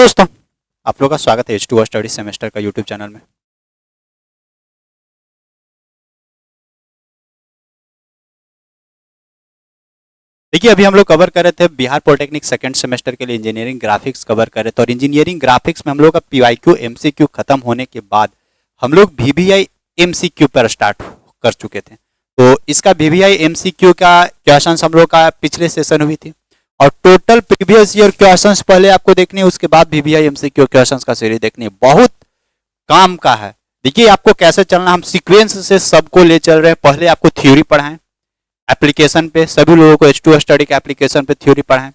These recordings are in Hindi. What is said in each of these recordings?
दोस्तों, आप लोगों का स्वागत है H2O स्टडी सेमेस्टर का यूट्यूब चैनल में। देखिए, अभी हम लोग कवर कर रहे थे बिहार पॉलिटेक्निक सेकंड सेमेस्टर के लिए इंजीनियरिंग ग्राफिक्स कवर कर रहे थे और इंजीनियरिंग ग्राफिक्स में हम लोग का पीवाईक्यू एमसीक्यू खत्म होने के बाद हम लोग वीवीआई एमसीक्यू पर स्टार्ट कर चुके थे। तो इसका वीवीआई एमसीक्यू का क्वेश्चन हम लोग का पिछले सेशन हुई थी और टोटल प्रीवियस ईयर क्वेश्चंस पहले आपको देखनी है, उसके बाद वीवीआई एमसीक्यू क्वेश्चंस का सीरीज देखनी है। बहुत काम का है। देखिए आपको कैसे चलना, हम सीक्वेंस से सबको ले चल रहे हैं। पहले आपको थ्योरी पढ़ाएं एप्लीकेशन पे, सभी लोगों को H2O स्टडी के एप्लीकेशन पे थ्योरी पढ़ाएं,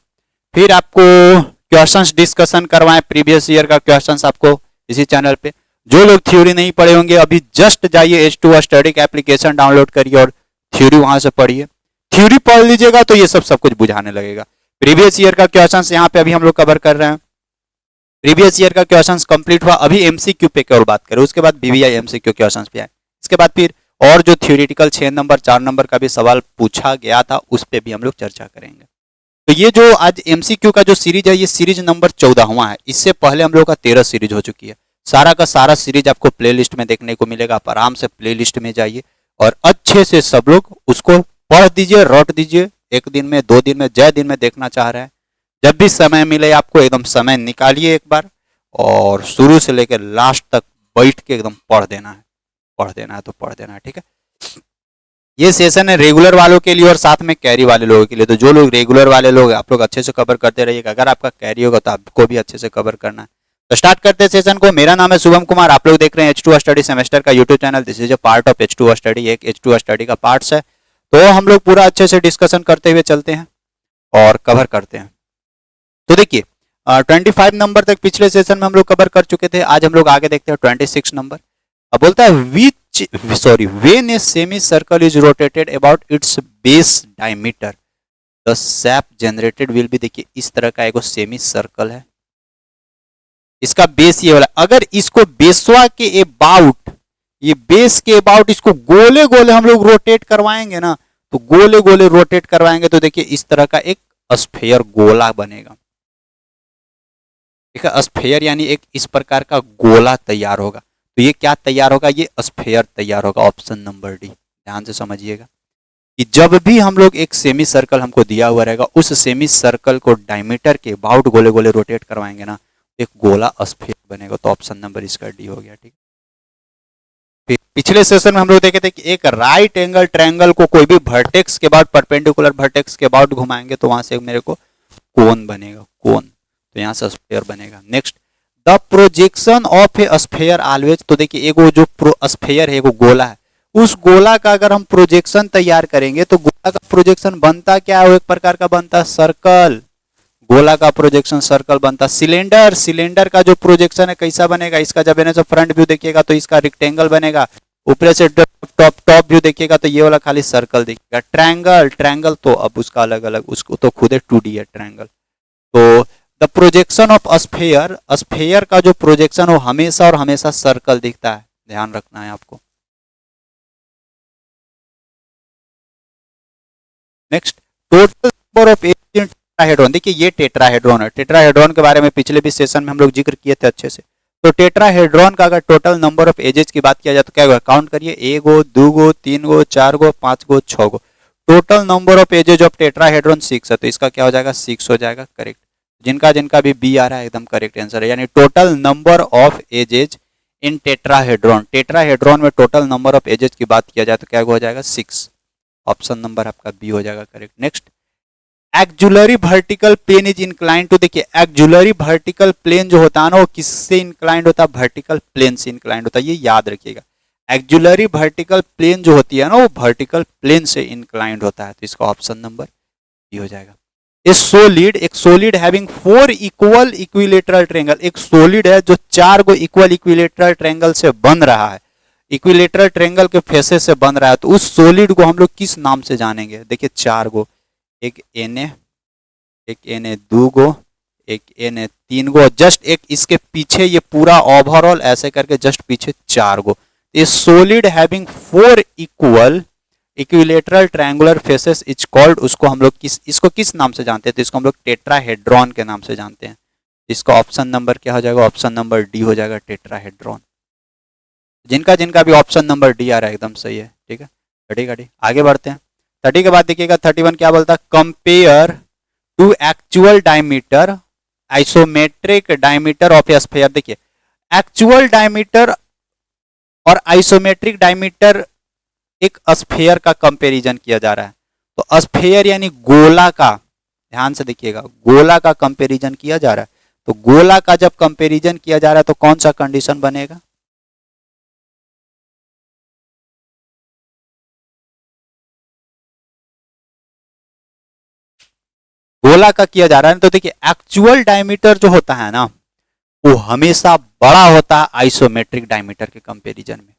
फिर आपको क्वेश्चंस डिस्कशन करवाएं, प्रीवियस ईयर का क्वेश्चंस आपको इसी चैनल पे। जो लोग थ्योरी नहीं पढ़े होंगे अभी जस्ट जाइए H2O स्टडी का एप्लीकेशन डाउनलोड करिए और थ्योरी वहां से पढ़िए। थ्योरी पढ़ लीजिएगा तो ये सब कुछ बुझाने लगेगा। प्रीवियस ईयर का क्वेश्चंस यहाँ पे अभी हम लोग कवर कर रहे हैं। प्रीवियस ईयर का क्वेश्चंस कंप्लीट हुआ, अभी एमसीक्यू पे और बात करें, उसके बाद वीवीआई एमसीक्यू क्वेश्चंस पे आए। इसके बाद फिर और जो थ्योरेटिकल 6 नंबर 4 नंबर का भी सवाल पूछा गया था उस पे भी हम लोग चर्चा करेंगे। तो ये जो आज एमसीक्यू का जो सीरीज है ये सीरीज नंबर 14वां है। इससे पहले हम लोग का 13 सीरीज हो चुकी है। सारा का सारा सीरीज आपको प्लेलिस्ट में देखने को मिलेगा। आप आराम से प्लेलिस्ट में जाइए और अच्छे से सब लोग उसको पढ़ दीजिए, रट दीजिए। 1 दिन में 2 दिन में जय दिन में देखना चाह रहे हैं, जब भी समय मिले आपको एकदम समय निकालिए एक बार और शुरू से लेकर लास्ट तक बैठ के एकदम पढ़ देना है। पढ़ देना है तो पढ़ देना है, ठीक है। ये सेशन है रेगुलर वालों के लिए और साथ में कैरी वाले लोगों के लिए। तो जो लोग रेगुलर वाले लोग आप लोग अच्छे से कवर करते रहिएगा। अगर आपका कैरी होगा तो आपको भी अच्छे से कवर करना है। तो स्टार्ट करते हैं सेशन को। मेरा नाम है शुभम कुमार, आप लोग देख रहे हैं H2O स्टडी सेमेस्टर का YouTube channel. This is a part of H2O study, एक H2O स्टडी का पार्ट्स है। तो हम लोग पूरा अच्छे से डिस्कशन करते हुए चलते हैं और कवर करते हैं। तो देखिए 25 नंबर तक पिछले सेशन में हम लोग कवर कर चुके थे। आज हम लोग आगे देखते हैं 26 नंबर। अब बोलता है when a semi circle is rotated about its base diameter the sap generated will be। देखिए इस तरह का एक सेमी सर्कल है, इसका बेस ये वाला। अगर इसको बेसवा के अबाउट, ये बेस के अबाउट इसको गोले गोले हम लोग रोटेट करवाएंगे ना, तो गोले गोले रोटेट करवाएंगे तो देखिए इस तरह का एक स्फीयर गोला बनेगा। ठीक है, स्फीयर यानी एक इस प्रकार का गोला तैयार होगा। तो ये क्या तैयार होगा, ये स्फीयर तैयार होगा। ऑप्शन नंबर डी, ध्यान से समझिएगा कि जब भी हम लोग एक सेमी सर्कल हमको दिया हुआ रहेगा उस सेमी सर्कल को डायमीटर के अबाउट गोले गोले रोटेट करवाएंगे ना, एक गोला स्फीयर बनेगा। तो ऑप्शन नंबर इसका डी हो गया, ठीक। पिछले सेशन में हम लोग देखे थे कि एक राइट एंगल ट्रायंगल को कोई भी वर्टेक्स के बाद परपेंडिकुलर वर्टेक्स के बाद घुमाएंगे तो वहां से मेरे को कोन बनेगा, कोन। तो यहाँ से स्फीयर बनेगा। Next, the projection of a sphere always. तो देखिए एगो जो स्फीयर है, एगो गोला है, उस गोला का अगर हम प्रोजेक्शन तैयार करेंगे तो गोला का प्रोजेक्शन बनता क्या है, एक प्रकार का बनता सर्कल। गोला का प्रोजेक्शन सर्कल बनता। सिलेंडर, सिलेंडर का जो प्रोजेक्शन है कैसा बनेगा, इसका जब इन्हें फ्रंट व्यू देखिएगा तो इसका रेक्टेंगल बनेगा। ऊपर से टॉप व्यू देखिएगा तो ये वाला खाली सर्कल दिखेगा। ट्रायंगल, ट्रायंगल तो अब उसका अलग अलग, उसको तो खुद 2D है ट्रायंगल। तो the projection of sphere, sphere का जो प्रोजेक्शन हो हमेशा और हमेशा सर्कल दिखता है, ध्यान रखना है आपको। Next, total number of edges in tetrahedron. देखिए ये टेट्राहेड्रॉन है। टेट्राहेड्रॉन के बारे में पिछले भी सेशन में हम लोग जिक्र किए थे अच्छे से। तो टेट्राहेड्रॉन का अगर टोटल नंबर ऑफ एजेस की बात किया जाए तो क्या होगा, काउंट करिए, 1 go 2 go 3 go 4 go 5 go 6 go. Total number of edges of tetrahedron 6 है। तो इसका क्या हो जाएगा, 6 हो जाएगा, करेक्ट। जिनका जिनका भी बी आ रहा है एकदम करेक्ट आंसर है। यानी total number of edges in tetrahedron, tetrahedron में टोटल नंबर ऑफ एजेज की बात किया जाए तो क्या हो जाएगा, 6। ऑप्शन नंबर आपका बी हो जाएगा correct. Next, auxiliary vertical plane is inclined to. देखिए एक्जुलरी वर्टिकल प्लेन जो होता है ना वो किससे इंक्लाइंड होता है, वर्टिकल प्लेन से इंक्लाइंड होता है। ये याद रखिएगा, एक्जुलरी वर्टिकल प्लेन जो होती है ना वो वर्टिकल प्लेन से इंक्लाइंड होता है। तो इसका ऑप्शन नंबर बी हो जाएगा। ए सोलिड, एक solid having 4 equal equilateral triangle. एक सोलिड है जो 4 गो इक्वल इक्विलेटरल ट्रायंगल से बन रहा है, इक्विलेटरल ट्रायंगल के फेसेस से बन रहा है। तो उस सोलिड को हम लोग किस नाम से जानेंगे, देखिए 4 गो, एक Na, एक Na 2 गो, एक Na 3 गो, जस्ट एक इसके पीछे ये पूरा ओवरऑल ऐसे करके जस्ट पीछे 4 गो। ये solid having 4 equal equilateral triangular faces is called, उसको हम लोग इसको किस नाम से जानते हैं, तो इसको हम लोग टेट्राहेड्रॉन के नाम से जानते हैं। इसका ऑप्शन नंबर क्या हो जाएगा, ऑप्शन नंबर डी हो जाएगा, टेट्राहेड्रॉन। जिनका जिनका भी ऑप्शन नंबर डी आ रहा है एकदम सही है, ठीक है। 30 आगे बढ़ते हैं। 30 के बाद देखिएगा 31 क्या बोलता है, compare to actual diameter isometric diameter of a sphere. देखिए एक्चुअल डायमीटर और आइसोमेट्रिक डायमीटर, एक स्फीयर का कंपैरिजन किया जा रहा है। तो स्फीयर यानी गोला का, ध्यान से देखिएगा, गोला का कंपैरिजन किया जा रहा है। तो गोला का जब कंपैरिजन किया जा रहा है तो कौन सा कंडीशन बनेगा, गोला का किया जा रहा है। तो देखिए एक्चुअल डायमीटर जो होता है ना, वो हमेशा बड़ा होता है आइसोमेट्रिक डायमीटर के कंपैरिजन में,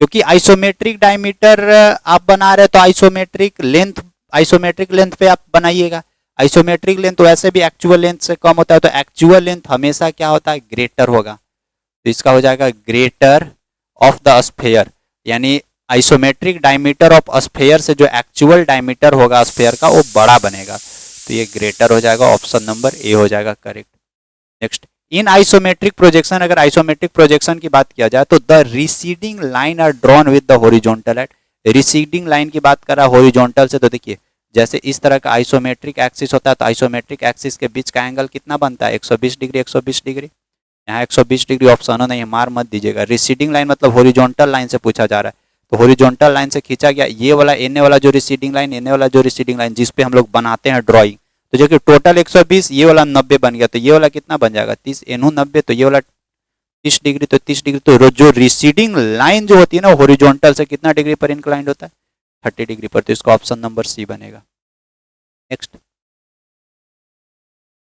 क्योंकि आइसोमेट्रिक डायमीटर आप बना रहे तो आइसोमेट्रिक लेंथ पे आप बनाइएगा। आइसोमेट्रिक लेंथ तो वैसे भी एक्चुअल लेंथ से कम होता है, तो एक्चुअल लेंथ हमेशा क्या होता है, ग्रेटर होगा। तो इसका हो जाएगा ग्रेटर ऑफ द स्फीयर, यानी आइसोमेट्रिक डायमीटर ऑफ स्फीयर से जो एक्चुअल डायमीटर होगा स्फीयर का वो बड़ा बनेगा। तो ये ग्रेटर हो जाएगा, ऑप्शन नंबर ए हो जाएगा correct. Next, in isometric projection, अगर आइसोमेट्रिक प्रोजेक्शन की बात किया जाए तो the receding line are drawn with the horizontal at, receding line की बात कर रहा है हॉरिजॉन्टल से। तो देखिए जैसे इस तरह का आइसोमेट्रिक एक्सिस होता है, तो आइसोमेट्रिक एक्सिस के बीच का एंगल कितना बनता है, 120 डिग्री। 120 डिग्री, यहाँ 120 डिग्री ऑप्शन नहीं है, मार मत दीजिएगा। रिसीडिंग लाइन मतलब हॉरिजॉन्टल लाइन से पूछा जा रहा है, तो हॉरिजॉन्टल लाइन से खींचा गया ये वाला एने वाला जो रिसीडिंग लाइन, एने वाला जो रिसीडिंग लाइन जिसपे हम लोग बनाते हैं ड्रॉइंग। तो जो कि टोटल 120, ये वाला 90 बन गया, तो ये वाला कितना बन जाएगा 30, एनू 90, तो ये वाला 30 डिग्री, तो 30 डिग्री। तो जो रिसीडिंग लाइन जो होती है ना हॉरिजॉन्टल से कितना डिग्री पर इंक्लाइंड होता है, 30 डिग्री पर। तो इसका ऑप्शन नंबर सी बनेगा। Next,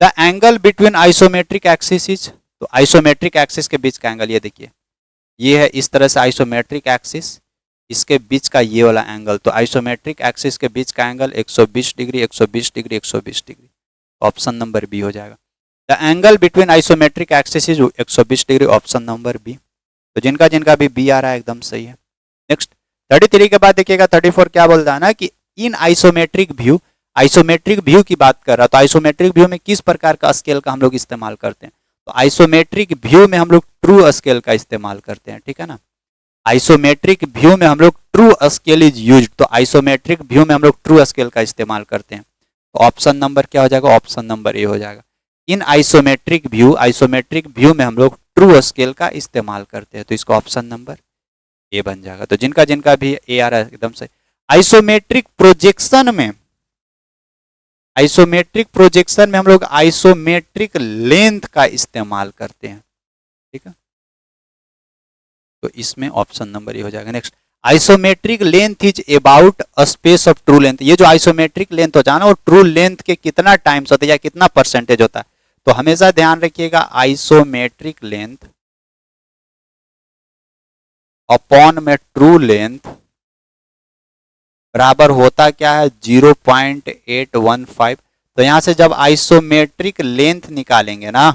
the angle between isometric axis is, तो आइसोमेट्रिक एक्सिस के बीच का एंगल ये देखिए, ये है इस तरह से आइसोमेट्रिक एक्सिस, इसके बीच का ये वाला एंगल। तो आइसोमेट्रिक एक्सिस के बीच का angle 120 degree, 120 degree, 120 degree. Option number B हो जाएगा। The angle between isometric axis is 120 degree, option number B. तो जिनका जिनका भी बी आ रहा है एकदम सही है। नेक्स्ट 33 के बाद देखिएगा 34 क्या बोल रहा है ना कि इन आइसोमेट्रिक व्यू, आइसोमेट्रिक व्यू की बात कर रहा है। तो आइसोमेट्रिक व्यू में किस प्रकार का स्केल का हम लोग इस्तेमाल करते हैं, तो आइसोमेट्रिक व्यू में हम लोग ट्रू स्केल का इस्तेमाल करते हैं, ठीक है ना। आइसोमेट्रिक व्यू में हम लोग ट्रू स्केल इज यूज्ड, तो आइसोमेट्रिक व्यू में हम लोग ट्रू स्केल का इस्तेमाल करते हैं। तो ऑप्शन नंबर क्या हो जाएगा, ऑप्शन नंबर ए हो जाएगा। इन आइसोमेट्रिक व्यू में हम लोग ट्रू स्केल का इस्तेमाल करते हैं, तो इसका ऑप्शन नंबर ए बन जाएगा। तो जिनका जिनका भी ए आ रहा है एकदम सही। आइसोमेट्रिक प्रोजेक्शन में, आइसोमेट्रिक प्रोजेक्शन में हम लोग आइसोमेट्रिक लेंथ का इस्तेमाल करते हैं, ठीक है। तो इसमें ऑप्शन नंबर ए हो जाएगा। Next, isometric length is about a space of true length. ये जो आइसोमेट्रिक लेंथ होता है ना वो ट्रू लेंथ के कितना टाइम्स होता है या कितना परसेंटेज होता है। तो हमेशा ध्यान रखिएगा आइसोमेट्रिक लेंथ अपॉन में ट्रू लेंथ बराबर होता क्या है 0.815। तो यहां से जब आइसोमेट्रिक लेंथ निकालेंगे ना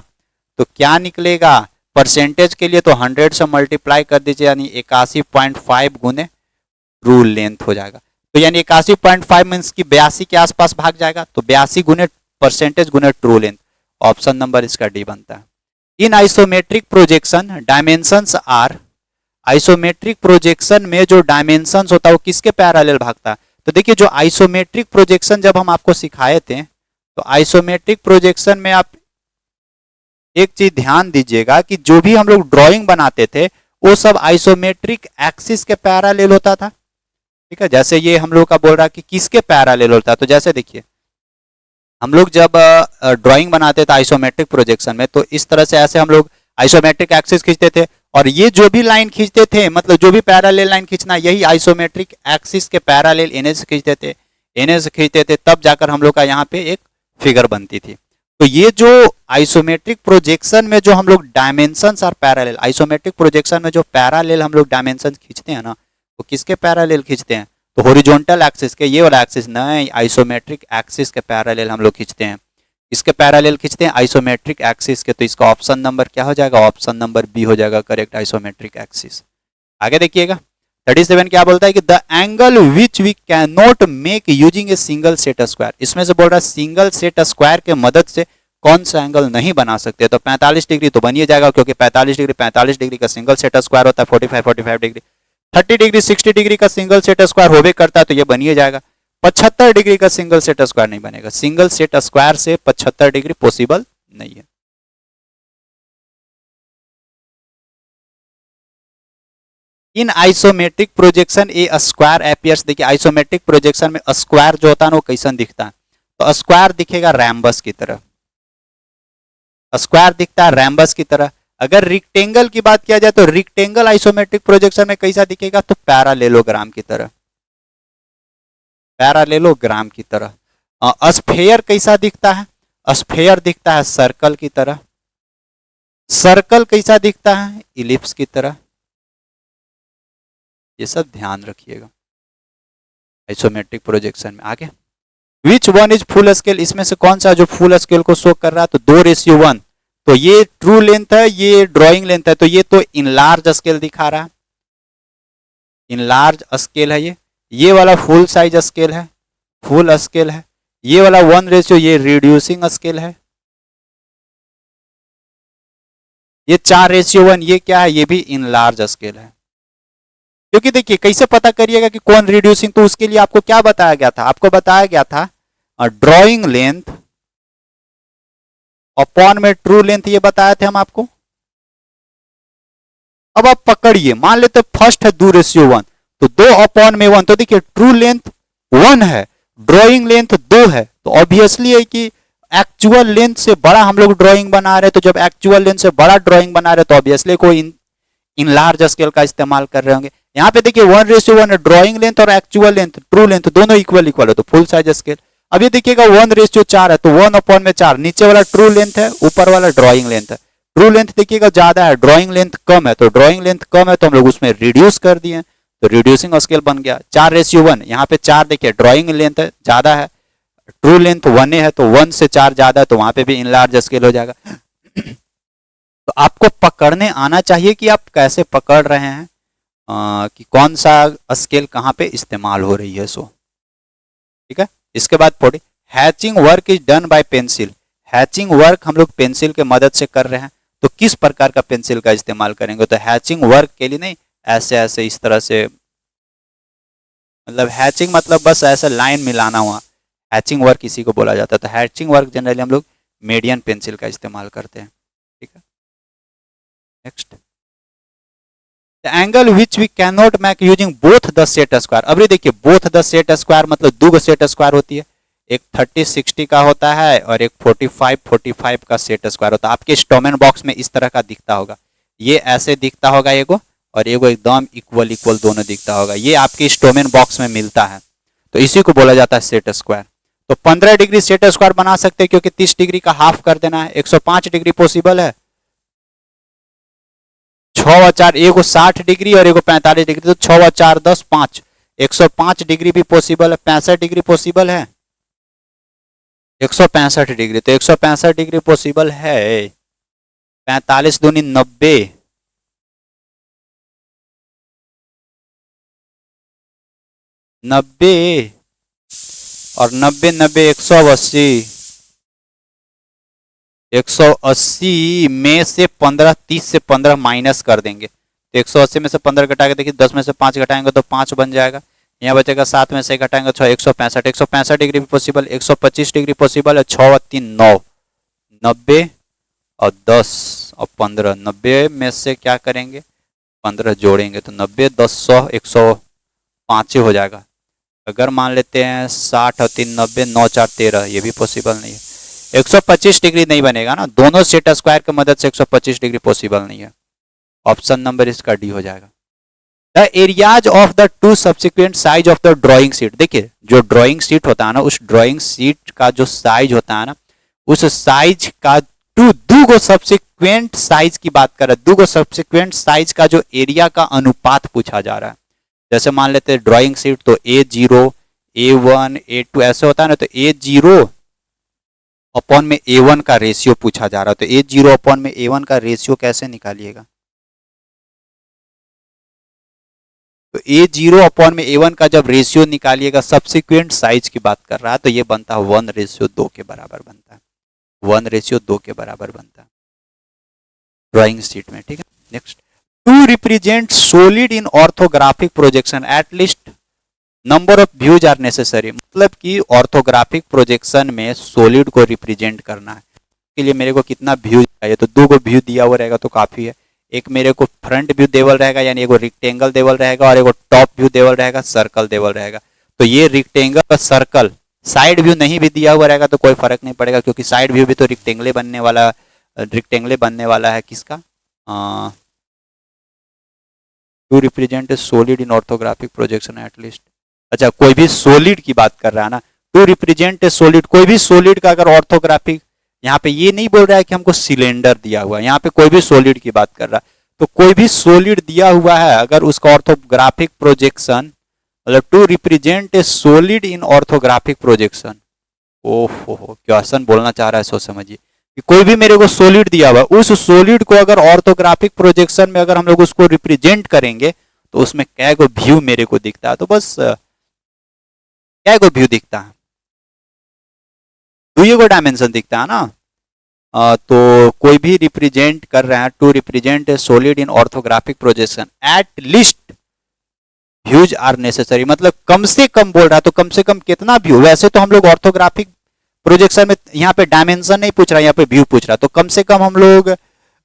तो क्या निकलेगा, परसेंटेज के लिए तो 100 से मल्टीप्लाई कर दीजिए, यानी 81.5 गुने ट्रू लेंथ हो जाएगा। तो यानी 81.5 मीन्स की 82 के आसपास भाग जाएगा, तो 82 गुने परसेंटेज गुने ट्रू लेंथ। ऑप्शन नंबर इसका डी बनता है। In isometric projection dimensions are, isometric projection में जो डायमेंशंस होता है वो किसके पैरेलल भागता है। तो देखिए जो आइसोमेट्रिक प्रोजेक्शन जब हम आपको सिखाए थे, तो आइसोमेट्रिक प्रोजेक्शन में आप एक चीज ध्यान दीजिएगा कि जो भी हम लोग ड्राइंग बनाते थे वो सब आइसोमेट्रिक एक्सिस के पैरेलल होता था, ठीक है। जैसे ये हम लोग का बोल रहा है कि किसके पैरेलल होता है, तो जैसे देखिए हम लोग जब ड्राइंग बनाते थे आइसोमेट्रिक प्रोजेक्शन में, तो इस तरह से ऐसे हम लोग आइसोमेट्रिक एक्सिस खींचते थे, और ये जो भी लाइन खींचते थे, मतलब जो भी पैरेलल लाइन खींचना, यही आइसोमेट्रिक एक्सिस के पैरेलल एनए से खींचते थे, एनए से खींचते थे, तब जाकर हम लोग का यहाँ पे एक फिगर बनती थी। तो ये जो आइसोमेट्रिक प्रोजेक्शन में जो हम लोग डायमेंशंस और पैरेलल, आइसोमेट्रिक प्रोजेक्शन में जो पैरेलल हम लोग डायमेंशन खींचते हैं ना, वो किसके पैरेलल खींचते हैं, तो हॉरिजॉन्टल एक्सिस के, ये वाला एक्सिस नहीं, आइसोमेट्रिक एक्सिस के पैरेलल हम लोग खींचते हैं। इसके पैरेलल खींचते हैं आइसोमेट्रिक एक्सिस के। तो इसका ऑप्शन नंबर क्या हो जाएगा, ऑप्शन नंबर बी हो जाएगा करेक्ट, आइसोमेट्रिक एक्सिस। आगे देखिएगा 37 क्या बोलता है कि the angle which we can not make using a single set square. इसमें से बोल रहा है सिंगल सेट स्क्वायर के मदद से कौन सा एंगल नहीं बना सकते, तो 45 डिग्री तो बन ही जाएगा, क्योंकि 45 डिग्री का सिंगल सेट स्क्वायर होता है 45 डिग्री। 30 डिग्री 60 डिग्री का सिंगल सेट स्क्वायर होवे करता है, तो ये बन ही जाएगा। 75 डिग्री का सिंगल सेट स्क्वायर नहीं बनेगा, सिंगल सेट स्क्वायर से 75 डिग्री पॉसिबल नहीं है। In isometric projection A square appears, देखिए आइसोमेट्रिक प्रोजेक्शन में स्क्वायर जो होता है वो कैसन दिखता है, तो स्क्वायर दिखेगा रैम्बस की तरह, स्क्वायर दिखता है रैम्बस की तरह। अगर रिक्टेंगल की बात किया जाए तो रिक्टेंगल आइसोमेट्रिक प्रोजेक्शन में कैसा दिखेगा, तो पैरालेलोग्राम की तरह, पैरालेलोग्राम की तरह। स्फेयर कैसा दिखता है, स्फेयर दिखता है सर्कल की तरह, सर्कल कैसा दिखता है, इलिप्स की तरह। ये सब ध्यान रखिएगा आइसोमेट्रिक प्रोजेक्शन में। आगे which one is full scale, इसमें से कौन सा जो फुल स्केल को शो कर रहा है, तो 2:1, तो ये ट्रू लेंथ है, ये ड्राइंग लेंथ है, तो ये तो इन लार्ज स्केल दिखा रहा है, इन लार्ज स्केल है ये वाला फुल साइज स्केल है, फुल स्केल है। ये वाला 1:, ये रिड्यूसिंग स्केल है। ये 4:1 ये क्या है, ये भी इन लार्ज स्केल है। क्योंकि देखिए कैसे पता करिएगा कि कौन रिड्यूसिंग, तो उसके लिए आपको क्या बताया गया था, आपको बताया गया था ड्राइंग लेंथ अपॉन में ट्रू लेंथ, ये बताए थे हम आपको। अब आप पकड़िए, मान लेते फर्स्ट है 2:1, तो 2/1, तो देखिए ट्रू लेंथ 1 है, ड्राइंग लेंथ 2 है, तो ऑब्वियसली है कि एक्चुअल लेंथ से बड़ा हम लोग ड्राइंग बना रहे, तो जब एक्चुअल लेंथ से बड़ा ड्राइंग बना रहे तो ऑब्वियसली कोई इन लार्ज स्केल का इस्तेमाल कर रहे होंगे। यहाँ पे देखिए 1:1 ड्राइंग लेंथ और एक्चुअल लेंथ ट्रू लेंथ दोनों इक्वल है, तो फुल साइज स्केल। अब ये देखिएगा 1:4 है, तो 1/4, नीचे वाला ट्रू लेंथ है, ऊपर वाला ड्राइंग लेंथ है। ट्रू लेंथ देखिएगा ज्यादा है, ड्राइंग लेंथ कम है, तो ड्राइंग लेंथ कम है तो हम लोग उसमें रिड्यूस कर दिए, तो रिड्यूसिंग स्केल बन गया 4:1। यहाँ पे 4 देखिए ड्राइंग लेंथ ज्यादा है, ट्रू लेंथ 1 है, तो 1 से 4 ज्यादा है, तो वहां पे भी इन लार्ज स्केल हो जाएगा। तो आपको पकड़ने आना चाहिए कि आप कैसे पकड़ रहे हैं, कि कौन सा स्केल कहाँ पे इस्तेमाल हो रही है, सो ठीक है। इसके बाद पढ़िए hatching work is done by pencil, hatching work हम लोग पेंसिल के मदद से कर रहे हैं, तो किस प्रकार का पेंसिल का इस्तेमाल करेंगे, तो हैचिंग वर्क के लिए नहीं ऐसे ऐसे इस तरह से, मतलब हैचिंग मतलब बस ऐसे लाइन मिलाना हुआ, हैचिंग वर्क इसी को बोला जाता है। तो हैचिंग वर्क जनरली हम लोग मीडियन पेंसिल का इस्तेमाल करते हैं, ठीक है। Next the angle which we can not make using both the set square. अब देखिए बोथ द सेट स्क्वायर मतलब दो सेट स्क्वायर होती है, एक 30-60 का होता है और एक 45-45 का सेट स्क्वायर होता है। आपके स्टोमेन बॉक्स में इस तरह का दिखता होगा, ये ऐसे दिखता होगा एगो, और एगो एकदम इक्वल इक्वल दोनों दिखता होगा, ये आपके स्टोमेन बॉक्स में मिलता है, तो इसी को बोला जाता है सेट स्क्वायर। तो 15 डिग्री सेट स्क्वायर बना सकते हैं, क्योंकि 30 डिग्री का हाफ कर देना है। 105 डिग्री पॉसिबल है, 6 और 4, एगो 60 डिग्री और एगो 45 डिग्री, तो 6 और 4 10 5, 105 डिग्री भी पॉसिबल है, 65 डिग्री पॉसिबल है, 165 डिग्री, तो 165 डिग्री पॉसिबल है। 45 दूनी 90, 90 और 90 90 180, 180 में से 15, 30 से 15 माइनस कर देंगे, तो 180 में से 15 घटा के देखिए, 10 में से 5 घटाएंगे तो 5 बन जाएगा, यहाँ बचेगा 7 में से घटाएंगे 6, 165, 165 डिग्री भी पॉसिबल, 125 डिग्री पॉसिबल है, 6 और 3 9, 90 और 10 और 15, 90 में से क्या करेंगे 15 जोड़ेंगे, तो 90 10 100 105 हो जाएगा। अगर मान लेते हैं 60 और 3 90, 9 4 13, ये भी पॉसिबल नहीं है, 125 डिग्री नहीं बनेगा ना, दोनों सेट स्क्वायर की मदद से 125 डिग्री पॉसिबल नहीं है। ऑप्शन नंबर इसका डी हो जाएगा। The areas of the two subsequent size of the drawing sheet, देखिए जो ड्राइंग शीट होता है ना, उस ड्राइंग शीट का जो साइज होता है ना, उस साइज का दो सब्सिक्वेंट साइज की बात कर रहे हैं, दो सब्सिक्वेंट साइज का जो एरिया का अनुपात पूछा जा रहा है। जैसे मान लेते हैं ड्राइंग शीट, तो A0 A1 A2 ऐसे होता है ना, तो A0 अपॉन में A1 का रेशियो पूछा जा रहा है, तो A0 अपॉन में A1 का रेशियो कैसे निकालिएगा, तो A0 अपॉन में A1 का जब रेशियो निकालिएगा, सब्सिक्वेंट साइज की बात कर रहा है, तो ये बनता है 1:2 के बराबर बनता है, 1:2 के बराबर बनता है ड्राइंग शीट में, ठीक है। Next, to represent solid in orthographic projection at least number of views are necessary, मतलब कि ऑर्थोग्राफिक प्रोजेक्शन में सॉलिड को रिप्रेजेंट करना है के लिए मेरे को कितना व्यू चाहिए, तो 2 व्यू दिया हुआ रहेगा तो काफी है। एक मेरे को फ्रंट व्यू देवल रहेगा यानी एगो रेक्टेंगल देवल रहेगा, और एगो टॉप व्यू देवल रहेगा, सर्कल देवल रहेगा। तो ये रेक्टेंगल और सर्कल, साइड व्यू नहीं भी दिया हुआ रहेगा तो कोई फर्क नहीं पड़ेगा, क्योंकि साइड व्यू भी तो रेक्टेंगले बनने वाला है किसका, to represent solid in orthographic projection at least. अच्छा, कोई भी सॉलिड की बात कर रहा है ना, टू रिप्रेजेंट सॉलिड, कोई भी सॉलिड का अगर ऑर्थोग्राफिक, यहाँ पे ये नहीं बोल रहा है कि हमको सिलेंडर दिया हुआ है, यहाँ पे कोई भी सॉलिड की बात कर रहा है। तो कोई भी सॉलिड दिया हुआ है अगर उसका ऑर्थोग्राफिक प्रोजेक्शन, मतलब to represent a solid in orthographic projection, ओहो क्वेश्चन बोलना चाह रहा है, सोच समझिए कि कोई भी मेरे को सॉलिड दिया हुआ है, उस सॉलिड को अगर ऑर्थोग्राफिक प्रोजेक्शन में अगर हम लोग उसको रिप्रेजेंट करेंगे तो उसमें क्या को व्यू मेरे को दिखता है, तो बस क्या को व्यू दिखता है, 2 को डायमेंशन दिखता है ना। तो कोई भी रिप्रेजेंट कर रहे हैं, to represent a solid in orthographic projection at least views are necessary, मतलब कम से कम बोल रहा है, तो कम से कम कितना व्यू। वैसे तो हम लोग ऑर्थोग्राफिक प्रोजेक्शन में यहाँ पे डायमेंशन नहीं पूछ रहा है, यहाँ पे व्यू पूछ रहा है, तो कम से कम हम लोग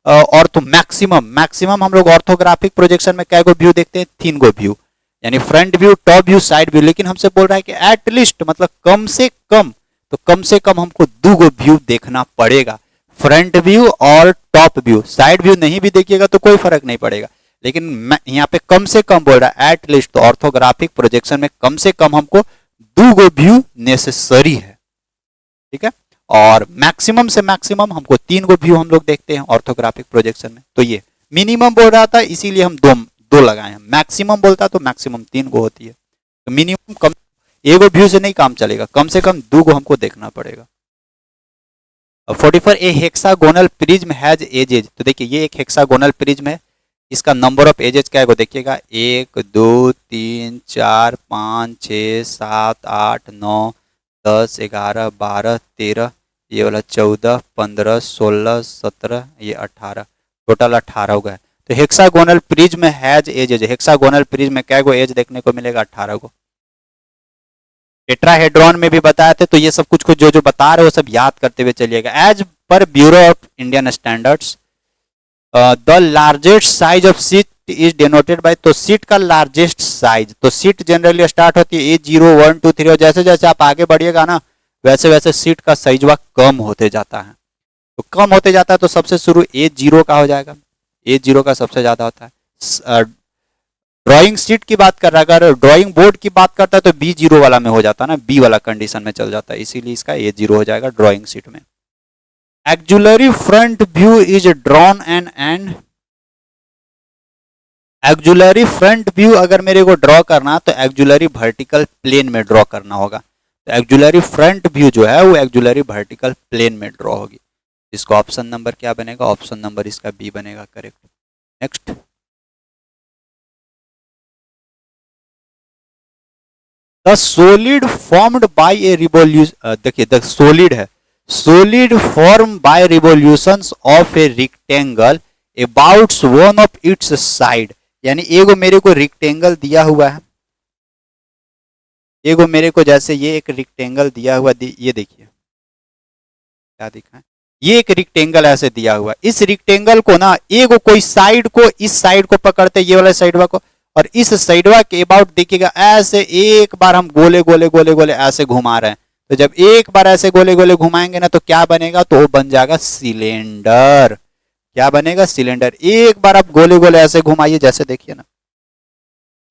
ऑर्थो मैक्सिमम हम लोग ऑर्थोग्राफिक प्रोजेक्शन में क्या गो व्यू देखते हैं, 3 गो व्यू, यानी front view, top view, side view. लेकिन हमसे बोल रहा है कि एट लीस्ट, मतलब कम से कम, तो कम से कम हमको 2 गो व्यू देखना पड़ेगा, फ्रंट व्यू और टॉप व्यू। साइड व्यू नहीं भी देखिएगा तो कोई फर्क नहीं पड़ेगा, लेकिन यहाँ पे कम से कम बोल रहा है एट लीस्ट, तो ऑर्थोग्राफिक प्रोजेक्शन में कम से कम हमको 2 गो व्यू नेसेसरी है, ठीक है। और मैक्सिमम से मैक्सिमम हमको 3 गो व्यू हम लोग देखते हैं ऑर्थोग्राफिक प्रोजेक्शन में। तो ये मिनिमम बोल रहा था इसीलिए हम दो लगाए हैं, मैक्सिमम बोलता तो मैक्सिमम 3 गो होती है, तो मिनिमम कम, 1 व्यू से नहीं काम चलेगा, कम से कम 2 गो हमको देखना पड़ेगा। 44 ए हेक्सागोनल प्रिज्म हैज एजेज, तो देखिए ये एक हेक्सागोनल प्रिज्म है, इसका नंबर ऑफ एजेज क्या है वो देखिएगा, 1 2 3 4 5 6 7 8 9 10 11 12 13, ये वाला 14 15 16 17, ये 18, टोटल 18 हो गया। तो hexagonal prism has edges, hexagonal prism में क्या गो एज देखने को मिलेगा, 18 गो। टेट्राहेड्रॉन में भी बताए थे, तो ये सब कुछ जो बता रहे हो सब याद करते हुए चलिएगा। एज पर bureau of Indian standards the largest size of sheet is denoted by, तो सीट का लार्जेस्ट साइज, तो सीट जनरली स्टार्ट होती है A0 1 2 3, और जैसे जैसे आप आगे बढ़िएगा ना वैसे वैसे सीट का साइजवा कम होते जाता है, तो कम होते जाता है, तो सबसे शुरू A0 का हो जाएगा, A0 का सबसे ज्यादा होता है। ड्राइंग शीट की बात कर रहा है, अगर ड्राइंग बोर्ड की बात करता है तो B0 वाला में हो जाता है ना, B वाला कंडीशन में चल जाता है, इसीलिए इसका A0 हो जाएगा ड्राइंग शीट में। Auxiliary front view is drawn and auxiliary front view अगर मेरे को ड्रॉ करना तो एक्जुलरी वर्टिकल प्लेन में ड्रॉ करना होगा, तो एक्जुलरी फ्रंट व्यू जो है वो एक्जुलरी वर्टिकल प्लेन में ड्रॉ होगी। इसका ऑप्शन नंबर क्या बनेगा, ऑप्शन नंबर इसका बी बनेगा correct. Next, the solid formed by a revolution, देखिए द सोलिड है, solid formed by revolutions of a rectangle about one of its side, यानी एगो मेरे को रेक्टेंगल दिया हुआ है, एगो मेरे को जैसे ये एक रेक्टेंगल दिया हुआ, ये देखिए क्या दिखा है, ये एक रेक्टेंगल ऐसे दिया हुआ, इस रेक्टेंगल को ना एगो कोई साइड को, इस साइड को पकड़ते ये वाला साइडवा को, और इस साइडवा के अबाउट देखिएगा ऐसे एक बार हम गोले गोले गोले गोले ऐसे घुमा रहे हैं, तो जब एक बार ऐसे गोले गोले घुमाएंगे ना तो क्या बनेगा, तो वो बन जाएगा सिलेंडर। क्या बनेगा, सिलेंडर। एक बार आप गोले गोले ऐसे घुमाइए, जैसे देखिए ना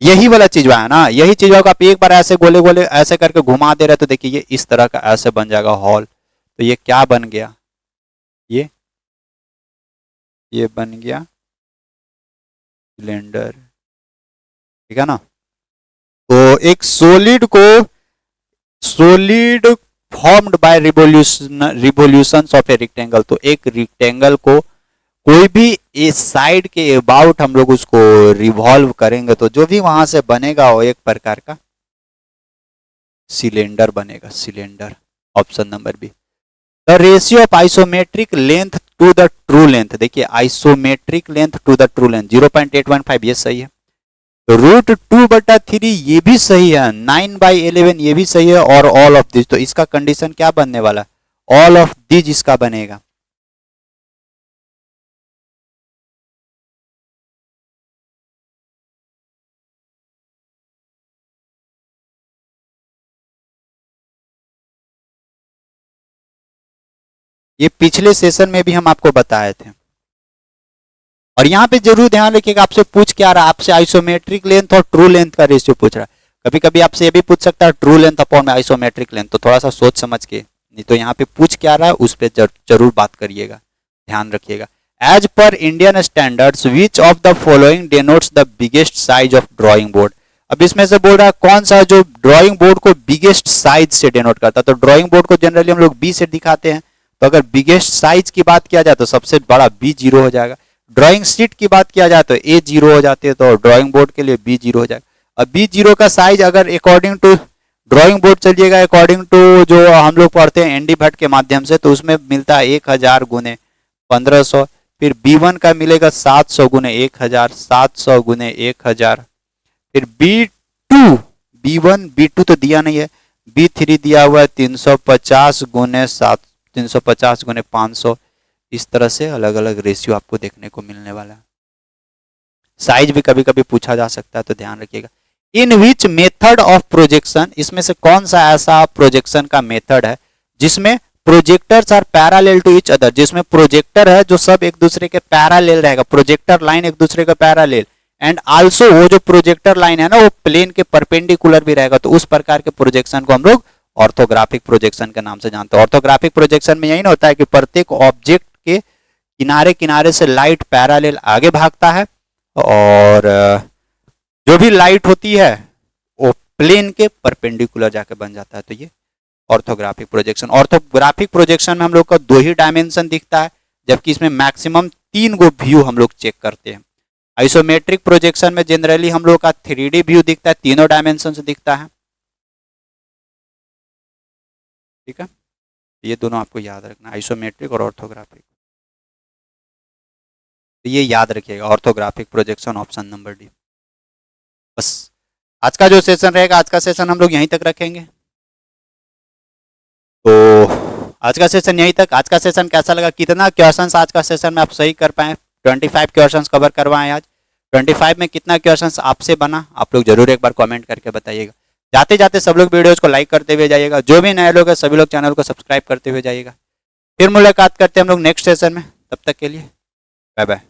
यही वाला चीज है ना, यही चीज को आप एक बार ऐसे गोले गोले ऐसे करके घुमा दे रहे तो देखिए ये इस तरह का ऐसे बन जाएगा हॉल, तो ये क्या बन गया, ये बन गया सिलेंडर, ठीक है ना। तो एक solid formed by revolutions of a rectangle, तो एक रेक्टेंगल को कोई भी इस साइड के अबाउट हम लोग उसको रिवॉल्व करेंगे तो जो भी वहां से बनेगा वो एक प्रकार का सिलेंडर बनेगा, cylinder. Option number B. The ratio of isometric length to the true length, देखिए isometric length to the true length 0.815, ये सही है। तो √2/3 ये भी सही है, 9/11 ये भी सही है, और ऑल ऑफ दिस, तो इसका कंडीशन क्या बनने वाला, ऑल ऑफ दिस इसका बनेगा। ये पिछले सेशन में भी हम आपको बताए थे। और यहाँ पे जरूर ध्यान रखिएगा, आपसे पूछ क्या रहा, आपसे आइसोमेट्रिक लेंथ और ट्रू लेंथ का रेशियो पूछ रहा है। कभी कभी आपसे ये भी पूछ सकता है ट्रू लेंथ अपॉन में आइसोमेट्रिक लेंथ, तो थोड़ा सा सोच समझ के, नहीं तो यहाँ पे पूछ क्या रहा है उस पर जरूर बात करिएगा, ध्यान रखिएगा। एज पर Indian standards which of the following denotes the biggest size of drawing board. अब इसमें से बोल रहा है कौन सा जो ड्रॉइंग बोर्ड को बिगेस्ट साइज से डेनोट करता है। तो ड्रॉइंग बोर्ड को जनरली हम लोग बी से दिखाते हैं, तो अगर बिगेस्ट साइज की बात किया जाए तो सबसे बड़ा B0 हो जाएगा। ड्राइंग शीट की बात किया जाए तो A0 हो जाती है, तो ड्राइंग बोर्ड के लिए B0 हो जाएगा। अब B0 का साइज अगर अकॉर्डिंग टू ड्राइंग बोर्ड चलिएगा, अकॉर्डिंग टू जो हम लोग पढ़ते हैं एनडी भट्ट के माध्यम से, तो उसमें मिलता है 1000 गुने 1500। फिर B1 का मिलेगा 700 गुने 1000, 700 गुने 1000। फिर B1 B2 तो दिया नहीं है, B3 दिया हुआ है 350 गुने 7, 350 गुने 500। इस तरह से अलग अलग रेशियो आपको देखने को मिलने वाला है। साइज भी कभी कभी पूछा जा सकता है, तो ध्यान रखिएगा। इन विच मेथड ऑफ प्रोजेक्शन, इसमें से कौन सा ऐसा प्रोजेक्शन का मेथड है जिसमें projectors are parallel to each other, जिसमें प्रोजेक्टर है जो सब एक दूसरे के पैरेलल रहेगा, प्रोजेक्टर लाइन एक दूसरे के पैरेलल, एंड आल्सो वो जो प्रोजेक्टर लाइन है ना वो प्लेन के परपेंडिकुलर भी रहेगा, तो उस प्रकार के प्रोजेक्शन को हम लोग ऑर्थोग्राफिक प्रोजेक्शन के नाम से जानते हैं। ऑर्थोग्राफिक प्रोजेक्शन में यही ना होता है कि प्रत्येक ऑब्जेक्ट के किनारे किनारे से लाइट पैरेलल आगे भागता है, और जो भी लाइट होती है वो प्लेन के परपेंडिकुलर जाके बन जाता है, तो ये ऑर्थोग्राफिक प्रोजेक्शन। ऑर्थोग्राफिक प्रोजेक्शन में हम लोग का 2 ही डायमेंशन दिखता है, जबकि इसमें मैक्सिमम 3 गो व्यू हम लोग चेक करते हैं। आइसोमेट्रिक प्रोजेक्शन में जनरली हम लोग का 3D व्यू दिखता है, तीनों डायमेंशन से दिखता है, ठीक है। ये दोनों आपको याद रखना, आइसोमेट्रिक और ऑर्थोग्राफिक, तो ये याद रखिएगा, orthographic projection option number D. बस आज का जो सेशन रहेगा, आज का सेशन हम लोग यहीं तक रखेंगे। तो आज का सेशन यहीं तक। आज का सेशन कैसा लगा, कितना क्वेश्चंस आज का सेशन में आप सही कर पाए, 25 क्वेश्चंस कवर करवाएं आज। 25 में कितना क्वेश्चंस आपसे बना, आप लोग जरूर एक बार कमेंट करके बताइएगा। जाते जाते सब लोग वीडियोज को लाइक करते हुए जाइएगा, जो भी नए लोग हैं सभी लोग चैनल को सब्सक्राइब करते हुए जाइएगा। फिर मुलाकात करते हैं हम लोग नेक्स्ट सेशन में, तब तक के लिए बाय बाय।